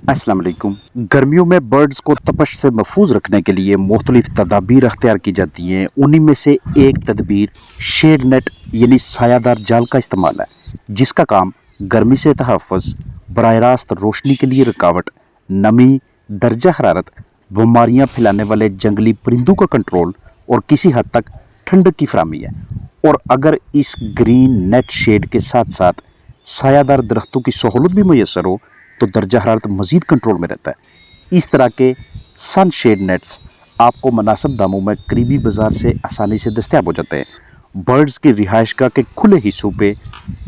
अस्सलाम वालेकुम। गर्मियों में बर्ड्स को तपश से महफूज रखने के लिए मुख्तलिफ तदाबीर अख्तियार की जाती हैं। उन्हीं में से एक तदबीर शेड नेट यानी सायादार जाल का इस्तेमाल है, जिसका काम गर्मी से तहफ़्फ़ुज़, बराह रास्त रोशनी के लिए रुकावट, नमी, दर्जा हरारत, बीमारियाँ फैलाने वाले जंगली परिंदों का कंट्रोल और किसी हद तक ठंडक की फराहमी है। और अगर इस ग्रीन नेट शेड के साथ साथ सायादार दरख्तों की सहूलत भी मैसर हो तो दर्जा हरारत मज़ीद कंट्रोल में रहता है। इस तरह के सन शेड नेट्स आपको मुनासिब दामों में करीबी बाज़ार से आसानी से दस्तयाब हो जाते हैं। बर्ड्स की रिहाइशगाह के खुले हिस्सों पे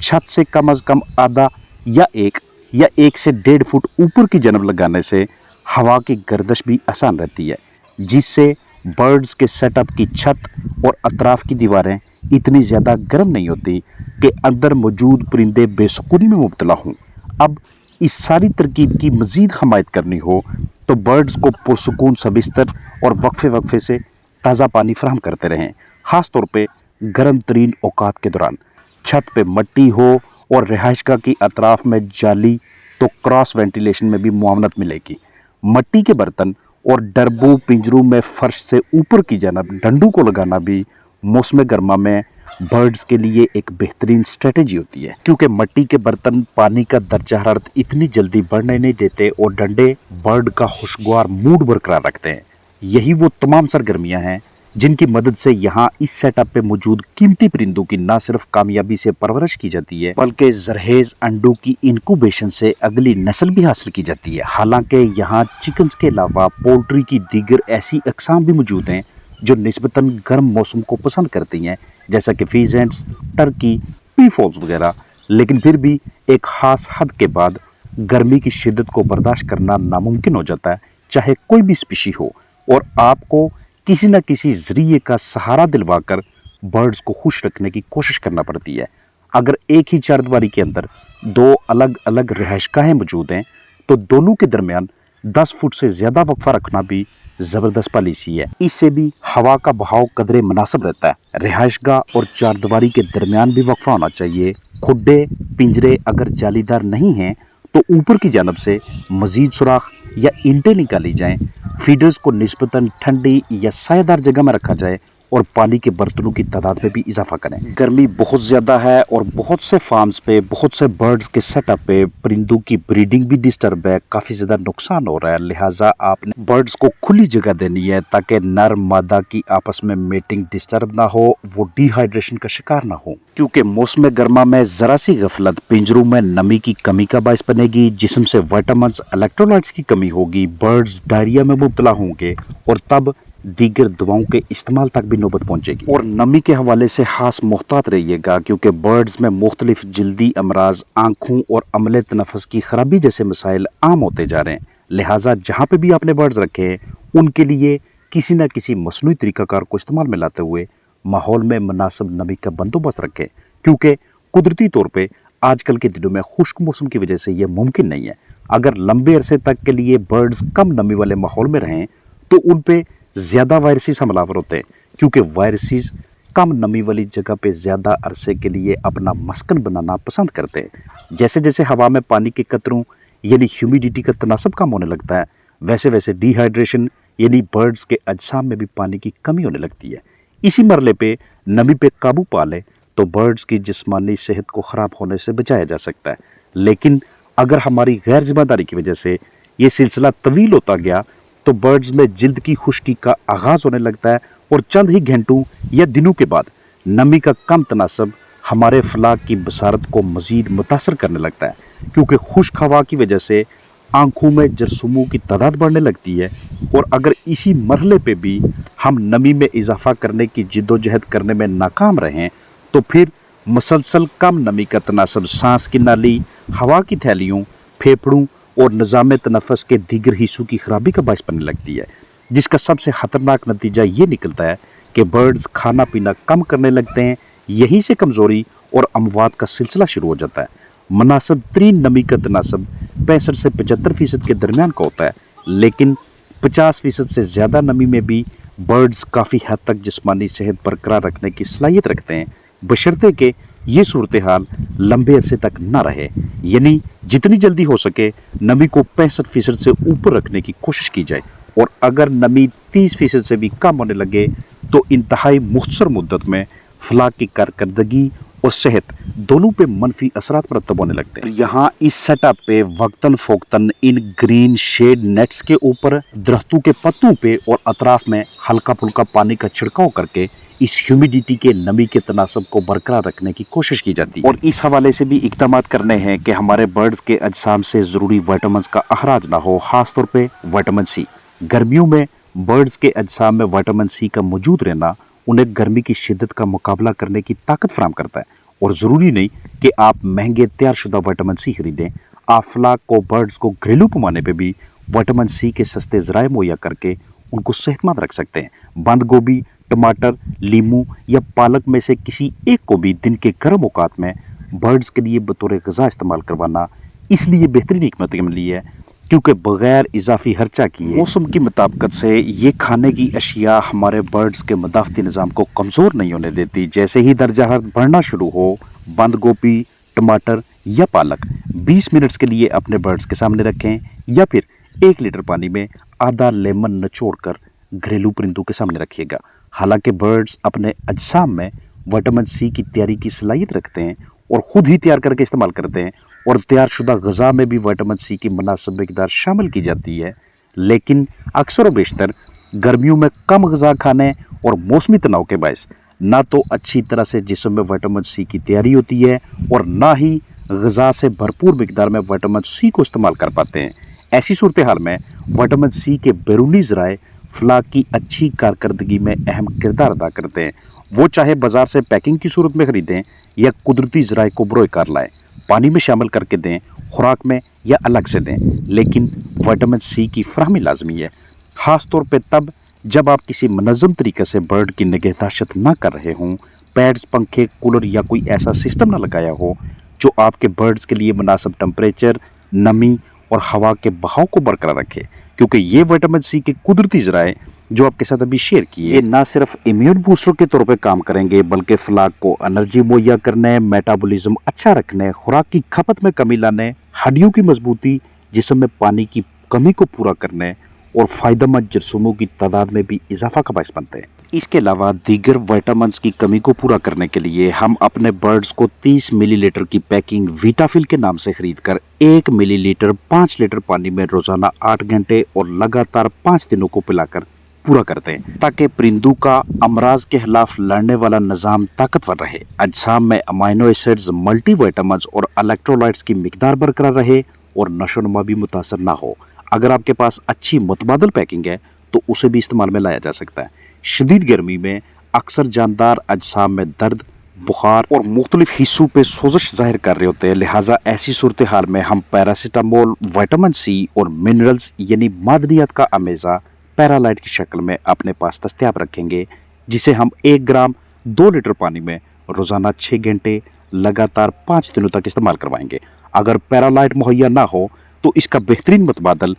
छत से कम अज़ कम आधा या एक से 1.5 फुट ऊपर की जानब लगाने से हवा की गर्दिश भी आसान रहती है, जिससे बर्ड्स के सेटअप की छत और अतराफ़ की दीवारें इतनी ज़्यादा गर्म नहीं होती कि अंदर मौजूद परिंदे बेसुकूनी में मुब्तला हों। अब इस सारी तरकीब की मज़ीद हमायत करनी हो तो बर्ड्स को पुरसुकून सा बिस्तर और वक्फे वक्फे से ताज़ा पानी फराहम करते रहें। ख़ास तौर पे गर्म तरीन औकात के दौरान छत पे मट्टी हो और रिहाइशगाह की अतराफ़ में जाली तो क्रॉस वेंटिलेशन में भी मुआवनत मिलेगी। मट्टी के बर्तन और डरबू पिंजरों में फ़र्श से ऊपर की जानब डंडू को लगाना भी मौसम गर्मा में बर्ड्स के लिए एक बेहतरीन स्ट्रेटेजी होती है, क्योंकि मट्टी के बर्तन पानी का दर्जा हरारत इतनी जल्दी बढ़ने नहीं देते और डंडे बर्ड का खुशगवार मूड बरकरार रखते हैं। यही वो तमाम सरगर्मियां हैं जिनकी मदद से यहाँ इस सेटअप पे मौजूद कीमती परिंदों की न सिर्फ कामयाबी से परवरिश की जाती है, बल्कि जरहेज अंडों की इनक्यूबेशन से अगली नस्ल भी हासिल की जाती है। हालांकि यहाँ चिकन्स के अलावा पोल्ट्री की दीगर ऐसी अकसाम भी मौजूद हैं जो निस्बतन गर्म मौसम को पसंद करती हैं, जैसा कि फीजेंट्स, टर्की, पीफॉल्स वगैरह। लेकिन फिर भी एक ख़ास हद के बाद गर्मी की शिद्दत को बर्दाश्त करना नामुमकिन हो जाता है, चाहे कोई भी स्पीशी हो, और आपको किसी न किसी ज़रिए का सहारा दिलवाकर बर्ड्स को खुश रखने की कोशिश करना पड़ती है। अगर एक ही चारदीवारी के अंदर दो अलग अलग रिहाइशगाहें मौजूद हैं तो दोनों के दरमियान 10 फुट से ज़्यादा वक्फा रखना भी ज़बरदस्त पॉलिसी है। इससे भी हवा का बहाव कदरे मुनासिब रहता है। रिहाइशगाह और चारदीवारी के दरमियान भी वक्फा होना चाहिए। खुड्डे पिंजरे अगर जालीदार नहीं हैं तो ऊपर की जानब से मज़ीद सुराख या ईंटें निकाली जाएं। फीडर्स को निस्बतन ठंडी या सायादार जगह में रखा जाए और पानी के बर्तनों की तादाद में भी इजाफा करें। गर्मी बहुत ज़्यादा है और बहुत से फार्म्स पे, बहुत से बर्ड्स के सेटअप पे परिंदों की ब्रीडिंग भी डिस्टर्ब है, काफ़ी ज़्यादा नुकसान हो रहा है। लिहाजा आपने बर्ड्स को खुली जगह देनी है ताकि नर मादा की आपस में मेटिंग डिस्टर्ब ना हो, वो डिहाइड्रेशन का शिकार ना हो। क्योंकि मौसम गर्मा में ज़रा सी गफलत पिंजरों में नमी की कमी का बायस बनेगी, जिस्म से विटामिन, इलेक्ट्रोलाइट्स की कमी होगी, बर्ड्स डायरिया में मुब्तला होंगे और तब दीगर दवाओं के इस्तेमाल तक भी नौबत पहुंचेगी। और नमी के हवाले से खास मोहतात रहिएगा, क्योंकि बर्ड्स में मुख्तलिफ जल्दी अमराज, आँखों और अमले तनफ़ुस की खराबी जैसे मसाइल आम होते जा रहे हैं। लिहाजा जहाँ पे भी आपने बर्ड्स रखे हैं उनके लिए किसी न किसी मसनूई तरीक़ाकार को इस्तेमाल में लाते हुए माहौल में मुनासिब नमी का बंदोबस्त रखें, क्योंकि कुदरती तौर पर आजकल के दिनों में खुश्क मौसम की वजह से यह मुमकिन नहीं है। अगर लंबे अरसे तक के लिए बर्ड्स कम नमी वाले माहौल में रहें तो उन पर ज़्यादा वायरसेस हमलावर होते हैं, क्योंकि वायरसेस कम नमी वाली जगह पे ज़्यादा अरसे के लिए अपना मस्कन बनाना पसंद करते हैं। जैसे जैसे हवा में पानी के कतरों यानी ह्यूमिडिटी का तनासब कम होने लगता है, वैसे वैसे डिहाइड्रेशन यानी बर्ड्स के अजसाम में भी पानी की कमी होने लगती है। इसी मरले पे नमी पे काबू पा लें तो बर्ड्स की जिस्मानी सेहत को ख़राब होने से बचाया जा सकता है। लेकिन अगर हमारी गैर जिम्मेदारी की वजह से ये सिलसिला तवील होता गया तो बर्ड्स में जिल्द की खुश्की का आगाज़ होने लगता है और चंद ही घंटों या दिनों के बाद नमी का कम तनासब हमारे फलाह की बसारत को मज़ीद मुतासर करने लगता है, क्योंकि खुश्क हवा की वजह से आँखों में जरसूमों की तादाद बढ़ने लगती है। और अगर इसी मरहले पे भी हम नमी में इजाफा करने की जिद्दोजहद करने में नाकाम रहें तो फिर मसलसल कम नमी का तनासब सांस की नाली, हवा की थैलियों, फेफड़ों और निज़ाम तनफ़ुस के दीगर हिस्सों की खराबी का बायस बनने लगती है, जिसका सबसे ख़तरनाक नतीजा ये निकलता है कि बर्ड्स खाना पीना कम करने लगते हैं। यहीं से कमज़ोरी और अमवात का सिलसिला शुरू हो जाता है। मुनासिब तरीन नमी का तनासब 65 से 75% के दरमियान का होता है, लेकिन 50% से ज़्यादा नमी में भी बर्ड्स काफ़ी हद तक जिस्मानी सेहत बरकरार रखने की सलाहियत रखते हैं, बशर्ते कि ये सूरत हाल लंबे अरसे तक ना रहे, यानी जितनी जल्दी हो सके नमी को 65% से ऊपर रखने की कोशिश की जाए, और अगर नमी 30% से भी कम होने लगे तो इंतहाई मुख्तसर मुद्दत में फलाक की कारकर्दगी और सेहत दोनों पे मनफी असरात मरतब होने लगते हैं। यहाँ इस सेटअप पे वक्तन फोक्तन इन ग्रीन शेड नेट्स के ऊपर दरख्तों के पत्तों पे और अतराफ में हल्का फुल्का पानी का छिड़काव करके इस ह्यूमिडिटी के नमी के तनासब को बरकरार रखने की कोशिश की जाती है। और इस हवाले से भी इक़दामात करने हैं कि हमारे बर्ड्स के अजसाम से ज़रूरी विटामिन्स का अखराज ना हो, ख़ासतौर पे विटामिन सी। गर्मियों में बर्ड्स के अजसाम में विटामिन सी का मौजूद रहना उन्हें गर्मी की शिद्दत का मुकाबला करने की ताकत फराहम करता है। और ज़रूरी नहीं कि आप महंगे तैयारशुदा विटामिन सी खरीदें, आप फ्लाक को बर्ड्स को घरेलू पैमाने पे भी विटामिन सी के सस्ते ज़राए मुहैया करके उनको सेहतमंद रख सकते हैं। बंद गोभी, टमाटर, लीमू या पालक में से किसी एक को भी दिन के गर्म औकात में बर्ड्स के लिए बतौर ग़िज़ा इस्तेमाल करवाना इसलिए बेहतरीन हिकमत अमली है क्योंकि बग़ैर इजाफी खर्चा किए मौसम की मुताबिकत से ये खाने की अशिया हमारे बर्ड्स के मदाफ़ती निज़ाम को कमज़ोर नहीं होने देती। जैसे ही दर्जा हरारत बढ़ना शुरू हो, बंद गोभी, टमाटर या पालक 20 मिनट्स के लिए अपने बर्ड्स के सामने रखें, या फिर 1 लीटर पानी में आधा लेमन निचोड़ कर घरेलू परिंदों के सामने रखिएगा। हालांकि बर्ड्स अपने अजसाम में विटामिन सी की तैयारी की सलाहियत रखते हैं और ख़ुद ही तैयार करके इस्तेमाल करते हैं, और तैयारशुदा ग़िज़ा में भी विटामिन सी की मुनासिब मिक़दार शामिल की जाती है। लेकिन अक्सर व बेशतर गर्मियों में कम ग़िज़ा खाने और मौसमी तनाव के बायस ना तो अच्छी तरह से जिस्म में विटामिन सी की तैयारी होती है और ना ही ग़िज़ा से भरपूर मिक़दार में विटामिन सी को इस्तेमाल कर पाते हैं। ऐसी सूरत हाल में विटामिन सी के बैरूनी ज़राए फलाक की अच्छी कारकर्दगी में अहम किरदार अदा करते हैं। वो चाहे बाज़ार से पैकिंग की सूरत में ख़रीदें या कुदरती ज़राए को बरोए कर लाएँ, पानी में शामिल करके दें, खुराक में या अलग से दें, लेकिन विटामिन सी की फराहमी लाजमी है, ख़ास तौर पे तब जब आप किसी मनज़्ज़म तरीके से बर्ड की निगहदाश्त ना कर रहे हों, पैड्स, पंखे, कूलर या कोई ऐसा सिस्टम ना लगाया हो जो आपके बर्ड्स के लिए मुनासिब टेम्परेचर, नमी और हवा के बहाव को बरकरार रखे, क्योंकि ये विटामिन सी के कुदरती ज़राए जो आपके साथ अभी शेयर किए, ये ना सिर्फ इम्यून बूस्टर के तौर पे काम करेंगे बल्कि फ्लाक को एनर्जी मुहैया करने, मेटाबॉलिज्म अच्छा रखने, खुराक की खपत में कमी लाने, हड्डियों की मजबूती, जिस्म में पानी की कमी को पूरा करने और फ़ायदेमंद जरासीमों की तादाद में भी इजाफा का बायस बनते हैं। इसके अलावा दीगर विटामिन्स की कमी को पूरा करने के लिए हम अपने बर्ड्स को 30 मिलीलीटर की पैकिंग वीटाफिल के नाम से खरीद कर 1 मिलीलीटर 5 लीटर पानी में रोज़ाना 8 घंटे और लगातार 5 दिनों को पिलाकर पूरा करते हैं, ताकि परिंदों का अमराज के खिलाफ लड़ने वाला निज़ाम ताकतवर रहे, अजसाम में अमाइनो एसिड्स, मल्टीविटामिन्स और इलेक्ट्रोलाइट्स की मिकदार बरकरार रहे और नशोनुमा भी मुतासर ना हो। अगर आपके पास अच्छी मुतबादल पैकिंग है तो उसे भी इस्तेमाल में लाया जा सकता है। शदीद गर्मी में अक्सर जानदार अजसाम में दर्द, बुखार और मुख्तलिफ हिस्सों पे सोजश जाहिर कर रहे होते हैं, लिहाजा ऐसी सूरत हाल में हम पैरासीटामोल, विटामिन सी और मिनरल्स यानी मादनियात का अमेज़ा पैरालाइट की शक्ल में अपने पास दस्तयाब रखेंगे, जिसे हम 1 ग्राम 2 लीटर पानी में रोज़ाना 6 घंटे लगातार 5 दिनों तक इस्तेमाल करवाएंगे। अगर पैरालाइट मुहैया ना हो तो इसका बेहतरीन मुतबादल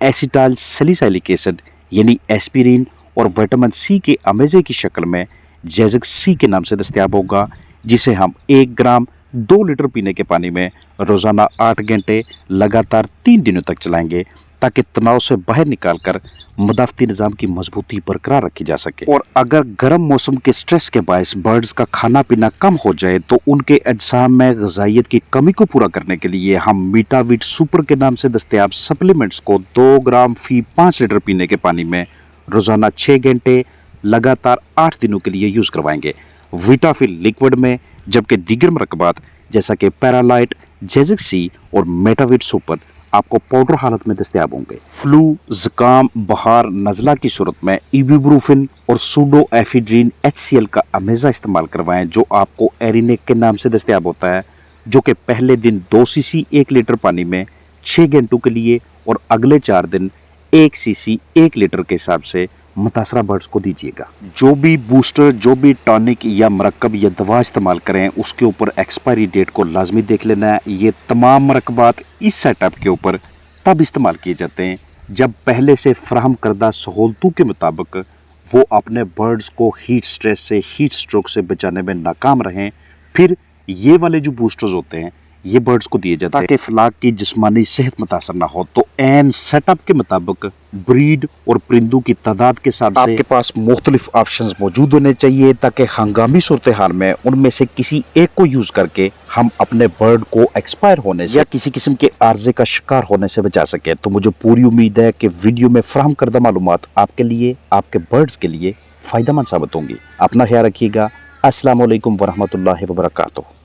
एसिटाइल सैलिसाइलिक एसिड यानी एस्पिरिन और विटामिन सी के अमेज़े की शक्ल में जैज़क सी के नाम से दस्तयाब होगा, जिसे हम 1 ग्राम 2 लीटर पीने के पानी में रोज़ाना 8 घंटे लगातार 3 दिनों तक चलाएंगे, ताकि तनाव से बाहर निकालकर मदाफ़ती निज़ाम की मजबूती बरकरार रखी जा सके। और अगर गर्म मौसम के स्ट्रेस के बायस बर्ड्स का खाना पीना कम हो जाए तो उनके अजसाम में ग़िज़ाइयत की कमी को पूरा करने के लिए हम मीटाविट सुपर के नाम से दस्तयाब सप्लीमेंट्स को 2 ग्राम फी 5 लीटर पीने के पानी में रोज़ाना 6 घंटे लगातार 8 दिनों के लिए यूज़ करवाएंगे, वीटाफिल लिक्विड में, जबकि दीगर मरकबात जैसा कि पैरालाइट, जैज़क सी और मेटाविट सुपर आपको पाउडर हालत में दस्तयाब होंगे। फ्लू, ज़ुकाम, बुखार, नज़ला की सूरत में इबुप्रोफेन और सूडोएफिड्रिन HCl का अमेज़ा इस्तेमाल करवाएं, जो आपको एरिनेक के नाम से दस्तयाब होता है, जो कि पहले दिन 2 सीसी 1 लीटर पानी में 6 घंटों के लिए और अगले 4 दिन 1 सीसी 1 लीटर के हिसाब से मुतासरा बर्ड्स को दीजिएगा। जो भी बूस्टर, जो भी टॉनिक या मरकब या दवा इस्तेमाल करें उसके ऊपर एक्सपायरी डेट को लाजमी देख लेना है। ये तमाम मरकबात इस सेटअप के ऊपर तब इस्तेमाल किए जाते हैं जब पहले से फ्राहम करदा सहूलतों के मुताबिक वो अपने बर्ड्स को हीट स्ट्रेस से, हीट स्ट्रोक से बचाने में नाकाम रहें, फिर ये वाले जो बूस्टर्स होते हैं ये बर्ड्स को दिए जाते हैं ताकि फ्लाक की जिस्मानी सेहत मुतासर ना हो। तो एन सेटअप के मुताबिक ब्रीड और परिंदों की तादाद के साथ आपके पास मुख्तलिफ ऑप्शंस मौजूद होने चाहिए ताकि हंगामी सूरत हाल में उनमें से किसी एक को यूज करके हम अपने बर्ड को एक्सपायर होने से या किसी किस्म के आर्जे का शिकार होने से बचा सके। तो मुझे पूरी उम्मीद है कि वीडियो में फराहम करदा मालूमात आपके लिए, आपके बर्ड्स के लिए फायदेमंद साबित होंगी। अपना ख्याल रखिएगा। अस्सलाम वालेकुम वरहमतुल्लाहि वबरकातुहू।